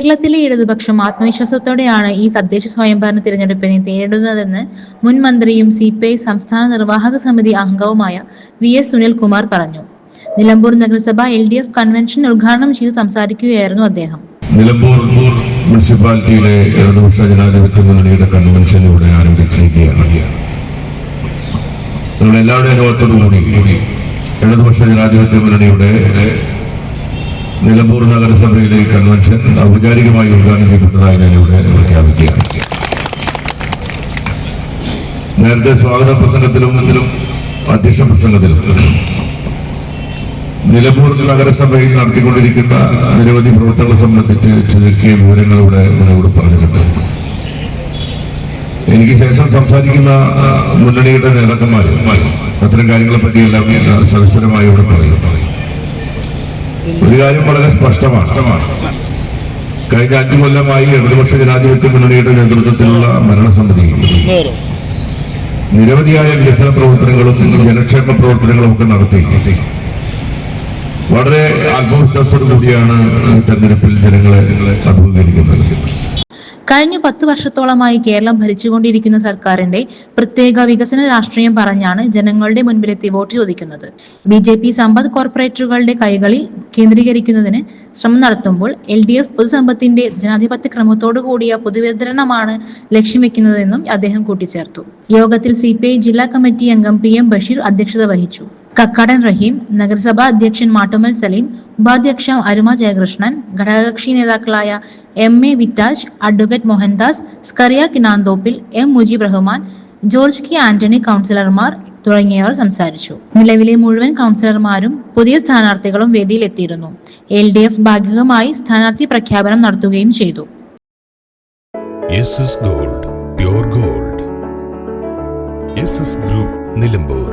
കേരളത്തിലെ ഇടതുപക്ഷം ആത്മവിശ്വാസത്തോടെയാണ് ഈ തദ്ദേശ സ്വയംഭരണ തിരഞ്ഞെടുപ്പിനെ നേരിടുന്നതെന്ന് മുൻ മന്ത്രിയും CPI സംസ്ഥാന നിർവാഹക സമിതി അംഗവുമായ VS സുനിൽകുമാർ പറഞ്ഞു. നിലമ്പൂർ നഗരസഭ LDF കൺവെൻഷൻ ഉദ്ഘാടനം ചെയ്ത് സംസാരിക്കുകയായിരുന്നു അദ്ദേഹം. നിലമ്പൂർ മുനിസിപ്പാലിറ്റിയിലെ ഇടതുപക്ഷ ജനാധിപത്യ മുന്നണിയുടെ കൺവെൻഷൻ ഇവിടെ ആരംഭിച്ചിരിക്കുകയാണ്. നിങ്ങളെല്ലാവരുടെയും അനുഭവത്തോടുകൂടി ഇടതുപക്ഷ ജനാധിപത്യ മുന്നണിയുടെ നിലമ്പൂർ നഗരസഭയിലെ കൺവെൻഷൻ ഔപചാരികമായി ഉദ്ഘാടനം ചെയ്യപ്പെട്ടതായി ഞാൻ ഇവിടെ പ്രഖ്യാപിക്കുകയാണ്. നേരത്തെ സ്വാഗത പ്രസംഗത്തിലും അധ്യക്ഷ പ്രസംഗത്തിലും നിലമ്പൂർ നഗരസഭയിൽ നടത്തിക്കൊണ്ടിരിക്കുന്ന നിരവധി പ്രവർത്തനങ്ങളെ സംബന്ധിച്ച് ചുരുക്കിയ വിവരങ്ങൾ ഇവിടെ പറഞ്ഞിട്ടുണ്ട്. എനിക്ക് ശേഷം സംസാരിക്കുന്ന മുന്നണിയുടെ നേതാക്കന്മാരും അത്തരം കാര്യങ്ങളെ പറ്റിയെല്ലാം സവിസ്തരമായി ഇവിടെ പറയും. ഒരു കാര്യം വളരെ സ്പഷ്ടമാണ്. കഴിഞ്ഞ 5 കൊല്ലമായി ഇടതുപക്ഷ ജനാധിപത്യ മുന്നണിയുടെ നേതൃത്വത്തിലുള്ള ഭരണസമിതി നിരവധിയായ വികസന പ്രവർത്തനങ്ങളും ജനക്ഷേമ പ്രവർത്തനങ്ങളും ഒക്കെ നടത്തി വളരെ ആത്മവിശ്വാസത്തോടു കൂടിയാണ് ഈ തെരഞ്ഞെടുപ്പിൽ ജനങ്ങളെ അഭിമുഖീകരിക്കുന്നത്. കഴിഞ്ഞ 10 വർഷത്തോളമായി കേരളം ഭരിച്ചുകൊണ്ടിരിക്കുന്ന സർക്കാരിന്റെ പ്രത്യേക വികസന രാഷ്ട്രീയം പറഞ്ഞാണ് ജനങ്ങളുടെ മുൻപിലെത്തി വോട്ട് ചോദിക്കുന്നത്. BJP സമ്പദ് കോർപ്പറേറ്റുകളുടെ കൈകളിൽ കേന്ദ്രീകരിക്കുന്നതിന് ശ്രമം നടത്തുമ്പോൾ LDF പൊതുസമ്പത്തിന്റെ ജനാധിപത്യ ക്രമത്തോടു കൂടിയ പൊതുവിതരണമാണ് ലക്ഷ്യം വെക്കുന്നതെന്നും അദ്ദേഹം കൂട്ടിച്ചേർത്തു. യോഗത്തിൽ CPI ജില്ലാ കമ്മിറ്റി അംഗം PM ബഷീർ അധ്യക്ഷത വഹിച്ചു. കക്കാടൻ റഹീം, നഗരസഭാ അധ്യക്ഷൻ മാട്ടുമ്മൽ സലീം, ഉപാധ്യക്ഷ അരുമ ജയകൃഷ്ണൻ, ഘടകകക്ഷി നേതാക്കളായ MA വിറ്റാജ്, advocate Mohandas, Skaria Kinanthoppil, M Mujeeb Rahman, George K Antony കൗൺസിലർമാർ തുടങ്ങിയവർ സംസാരിച്ചു. നിലവിലെ മുഴുവൻ കൗൺസിലർമാരും പുതിയ സ്ഥാനാർത്ഥികളും വേദിയിലെത്തിയിരുന്നു. LDF ഭാഗികമായി സ്ഥാനാർത്ഥി പ്രഖ്യാപനം നടത്തുകയും ചെയ്തു. SS Gold, Pure Gold. SS Group, Nilambur.